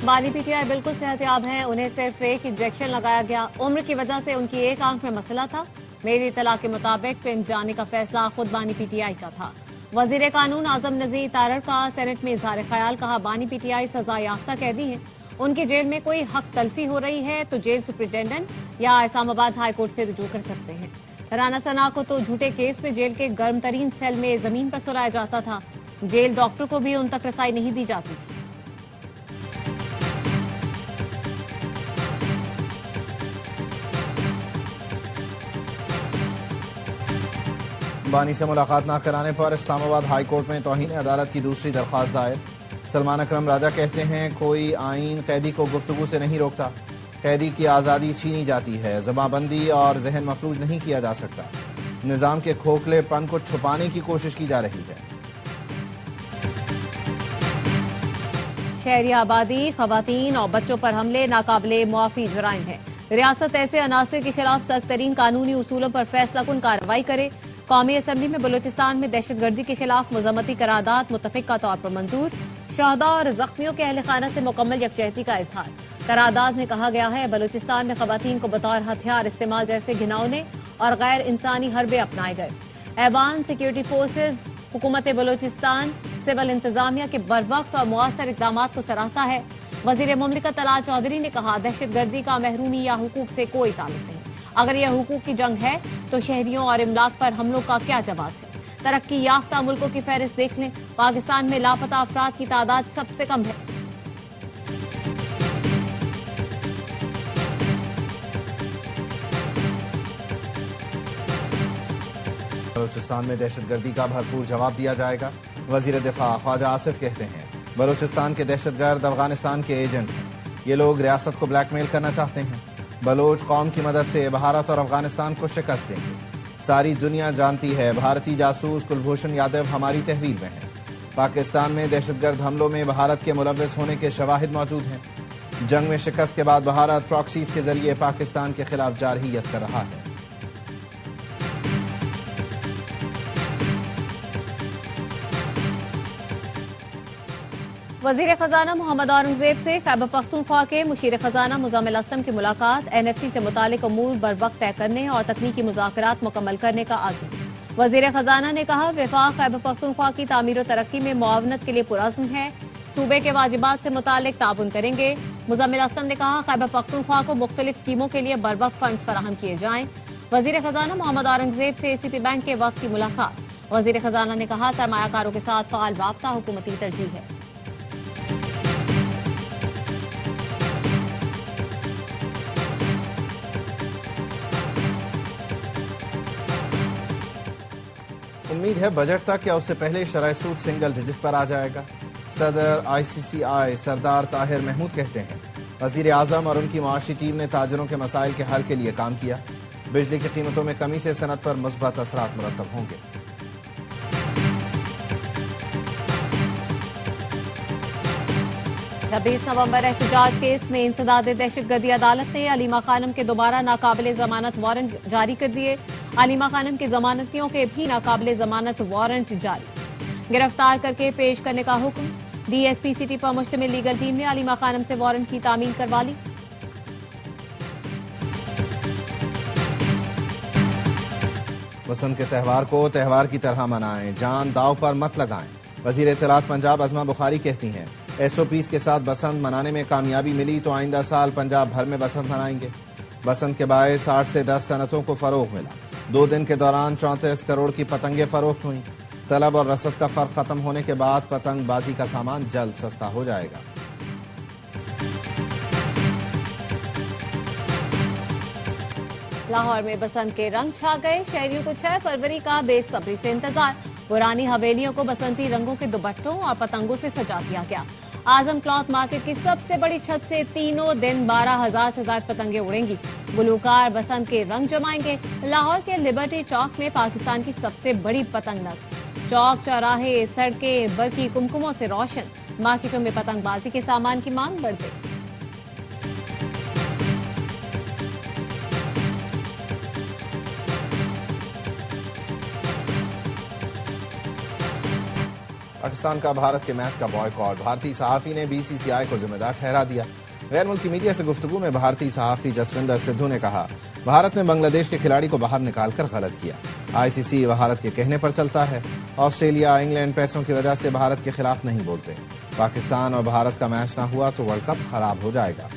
बानी पीटीआई बिल्कुल सेहतयाब हैं। उन्हें सिर्फ एक इंजेक्शन लगाया गया। उम्र की वजह से उनकी एक आंख में मसला था। मेरी इतला के मुताबिक फिल्म जाने का फैसला खुद बानी पीटीआई का था। वजीर कानून आजम नजीर तारड़ का सेनेट में इजहार ख्याल। कहा, बानी पीटीआई सजा याफ्ता कैदी हैं। उनकी जेल में कोई हक तलफी हो रही है तो जेल सुप्रिंटेंडेंट या इस्लामाबाद हाईकोर्ट से रुजू कर सकते हैं। राना सना को तो झूठे केस में जेल के गर्म तरीन सेल में जमीन पर सुलाया जाता था। जेल डॉक्टर को भी उन तक रसाई नहीं दी जाती थी। बानी से मुलाकात न कराने पर इस्लामाबाद हाई कोर्ट में तौहीन अदालत की दूसरी दरख्वास्त दायर। सलमान अकरम राजा कहते हैं, कोई आईन कैदी को गुफ्तगू से नहीं रोकता। कैदी की आज़ादी छीनी जाती है। जबाबंदी और जहन मफलूज नहीं किया जा सकता। निज़ाम के खोखलेपन को छुपाने की कोशिश की जा रही है। शहरी आबादी, खवातीन और बच्चों पर हमले नाकाबिले मुआफी जुराइम है। रियासत ऐसे अनासर के खिलाफ सख्त तरीन कानूनी उसूलों पर फैसला कुन कार्रवाई करे। कौमी असम्बली में बलूचिस्तान में दहशतगर्दी के खिलाफ मुज़म्मती करारदाद मुतफिका तौर पर मंजूर। शहदा और जख्मियों के अहल खाना से मुकम्मल यकजहती का इजहार। करारदाद में कहा गया है, बलूचिस्तान में खवातीन को बतौर हथियार इस्तेमाल जैसे घिनौने और गैर इंसानी हरबे अपनाए गए। ऐवान, सिक्योरिटी फोर्सेज, हुकूमत बलूचिस्तान सिविल इंतजामिया के बरवक्त और मुआसर इकदाम को सराहता है। वजीर मुमलिकत तलाल चौधरी ने कहा, दहशतगर्दी का महरूमी या हुकूक से कोई ताल्लुक नहीं। अगर यह हुकूक की जंग है तो शहरियों और इमलाक पर हमलों का क्या जवाब है। तरक्की याफ्ता मुल्कों की फहरिस्त देख लें, पाकिस्तान में लापता अफराद की तादाद सबसे कम है। बलूचिस्तान में दहशतगर्दी का भरपूर जवाब दिया जाएगा। वजीर दिफा ख्वाजा आसिफ कहते हैं, बलूचिस्तान के दहशतगर्द अफगानिस्तान के एजेंट हैं। ये लोग रियासत को ब्लैकमेल करना चाहते हैं। बलोच कौम की मदद से भारत और अफगानिस्तान को शिकस्त देंगे। सारी दुनिया जानती है, भारतीय जासूस कुलभूषण यादव हमारी तहवील में है। पाकिस्तान में दहशतगर्द हमलों में भारत के मुलव्वस होने के शवाहिद मौजूद हैं। जंग में शिकस्त के बाद भारत प्रॉक्सीज के जरिए पाकिस्तान के खिलाफ जारहियत कर रहा है। वजीर खजाना मोहम्मद औरंगजेब से खैबर पख्तूनख्वा के मुशीर खजाना मुज़म्मिल असलम की मुलाकात। एनएफसी से मुतालिक अमूर बर वक्त तय करने और तकनीकी मुज़ाकरात मुकम्मल करने का आज़म। वजीर खजाना ने कहा, वफाक खैबर पख्तूनख्वा की तामीर और तरक्की में मुआवनत के लिए पुरअज़्म है। सूबे के वाजिबात से मुतालिक ताउन करेंगे। मुज़म्मिल असलम ने कहा, खैबर पख्तूनख्वा को मुख्तलिफ स्कीमों के लिए बर वक्त फंड्स फराहम किए जाएं। वजीर खजाना मोहम्मद औरंगजेब से सिटी बैंक के वक्त की मुलाकात। वजीर खजाना ने कहा, सरमायाकारों के साथ फाल राब्ता हुकूमती तरजीह है। उम्मीद है बजट तक या उससे पहले शरह सूद सिंगल डिजिट पर आ जाएगा। सदर ICCI सरदार ताहिर महमूद कहते हैं, वजीर आजम और उनकी मुआशी टीम ने ताजरों के मसाइल के हल के लिए काम किया। बिजली की कीमतों में कमी से सनत पर मुस्बत असरात मुरतब होंगे। 26 नवंबर एहतजाज केस में इंसदाद दहशतगर्दी अदालत ने अलीमा खानम के दोबारा नाकाबिले जमानत वारंट जारी कर दिए। अलीमा खानम के जमानतियों के भी नाकाबिले जमानत वारंट जारी। गिरफ्तार करके पेश करने का हुक्म। DSP सिटी पर मुश्तमिल लीगल टीम ने अलीमा खानम से वारंट की तामील करवा ली। वसंत के त्यौहार को त्यौहार की तरह मनाएं, जान दाव पर मत लगाएं। वजीर इत्तलात पंजाब अज़मा बुखारी कहती हैं, SOPs के साथ बसंत मनाने में कामयाबी मिली तो आइंदा साल पंजाब भर में बसंत मनाएंगे। बसंत के बायस 8 से 10 सनतों को फरोग मिला। 2 दिन के दौरान 34 करोड़ की पतंगें फरोख्त हुई। तलब और रसद का फर्क खत्म होने के बाद पतंगबाजी का सामान जल्द सस्ता हो जाएगा। लाहौर में बसंत के रंग छा गए। शहरियों को 6 फरवरी का बेसब्री से इंतजार। पुरानी हवेलियों को बसंती रंगों के दुपट्टों और पतंगों से सजा दिया गया। आजम क्लॉथ मार्केट की सबसे बड़ी छत से तीनों दिन 12,000 से ज्यादा पतंगे उड़ेंगी। गुलूकार बसंत के रंग जमाएंगे। लाहौर के लिबर्टी चौक में पाकिस्तान की सबसे बड़ी पतंग नस्ल। चौक, चौराहे, सड़कें बरकी कुमकुमों से रोशन। मार्केटों में पतंगबाजी के सामान की मांग बढ़ गई। पाकिस्तान का भारत के मैच का बॉयकॉट, भारतीय सहाफी ने बीसीसीआई को जिम्मेदार ठहरा दिया। गैर मुल्की मीडिया से गुफ्तगू में भारतीय सहाफी जसविंदर सिद्धू ने कहा, भारत ने बांग्लादेश के खिलाड़ी को बाहर निकालकर गलत किया। आईसीसी भारत के कहने पर चलता है। ऑस्ट्रेलिया, इंग्लैंड पैसों की वजह से भारत के खिलाफ नहीं बोलते। पाकिस्तान और भारत का मैच ना हुआ तो वर्ल्ड कप खराब हो जाएगा।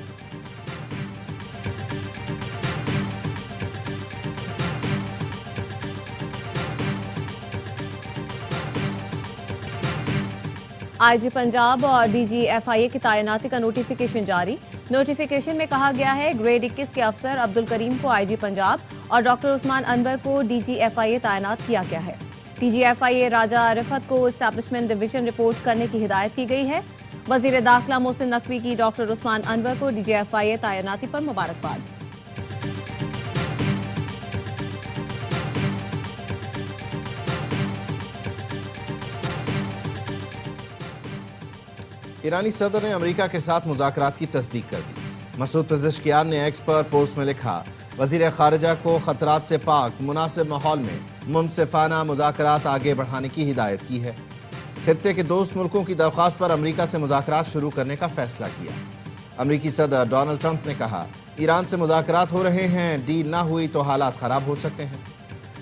आईजी पंजाब और डीजीएफआईए की तैनाती का नोटिफिकेशन जारी। नोटिफिकेशन में कहा गया है, ग्रेड 21 के अफसर अब्दुल करीम को आईजी पंजाब और डॉक्टर उस्मान अनवर को डीजीएफआईए तैनात किया गया है। डीजीएफआईए राजा रिफत को एस्टैब्लिशमेंट डिवीजन रिपोर्ट करने की हिदायत की गई है। वजीर दाखिला मोहसिन नकवी की डॉक्टर उस्मान अनवर को डीजीएफआईए तैनाती पर मुबारकबाद। ईरानी सदर ने अमेरिका के साथ मुज़ाकरात की तस्दीक कर दी। मसूद पेज़ेश्कियान ने एक्स पर पोस्ट में लिखा, वज़ीर ख़ारिजा को खतरात से पाक मुनासिब माहौल में मुनसिफाना मुज़ाकरात आगे बढ़ाने की हिदायत की है। खित्ते के दोस्त मुल्कों की दरख्वास्त पर अमेरिका से मुज़ाकरात शुरू करने का फैसला किया। अमेरिकी सदर डोनाल्ड ट्रंप ने कहा, ईरान से मुज़ाकरात हो रहे हैं, डील ना हुई तो हालात ख़राब हो सकते हैं।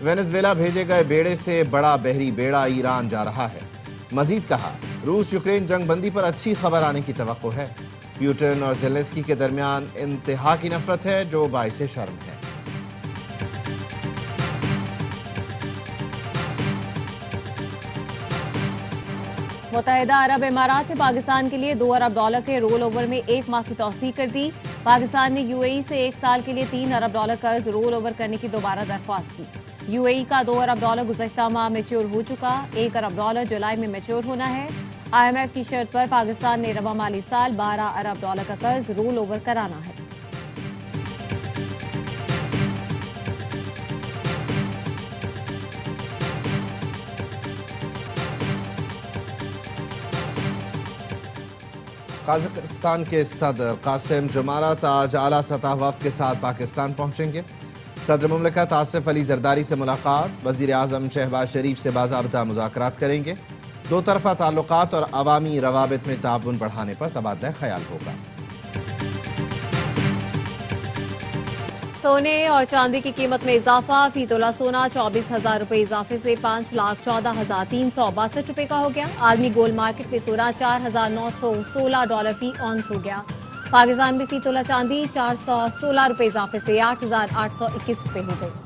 वेनेज़ुएला भेजे गए बेड़े से बड़ा बहरी बेड़ा ईरान जा रहा है। मजीद कहा, रूस यूक्रेन जंग बंदी पर अच्छी खबर आने की तवक्को है। पुतिन और ज़ेलेंस्की के दरमियान इंतहा की नफरत है जो बाइसे शर्म है। मुत्तहिदा अरब इमारात ने पाकिस्तान के लिए $2 अरब के रोल ओवर में 1 माह की तौसीक कर दी। पाकिस्तान ने यूएई से 1 साल के लिए $3 अरब कर्ज रोल ओवर करने की दोबारा दरख्वास्त की। यूएई का $2 अरब गुज़श्ता माह मैच्योर हो चुका, $1 अरब जुलाई में मैच्योर होना है। IMF की शर्त पर पाकिस्तान ने रवा माली साल $12 अरब का कर्ज रोल ओवर कराना है। कजाकिस्तान के सदर कासिम जमारत आज आला सतह वफ्द के साथ पाकिस्तान पहुंचेंगे। सदर मुमलिकत आसिफ अली जरदारी से मुलाकात, वजीर आजम शहबाज शरीफ से बाज़ाब्ता मुज़ाकरात करेंगे। दो तरफा ताल्लुकात और अवामी रवाबित में ताउन बढ़ाने पर तबादला ख्याल होगा। सोने और चांदी की कीमत में इजाफा, फी तोला सोना 24,000 रुपए इजाफे से 5,14,362 रुपए का हो गया। आदमी गोल्ड मार्केट में सोना $4,916 फी ऑन्स हो गया। पाकिस्तान में फी तोला चांदी 416 रुपए इजाफे से 8,821 रुपए हो गई।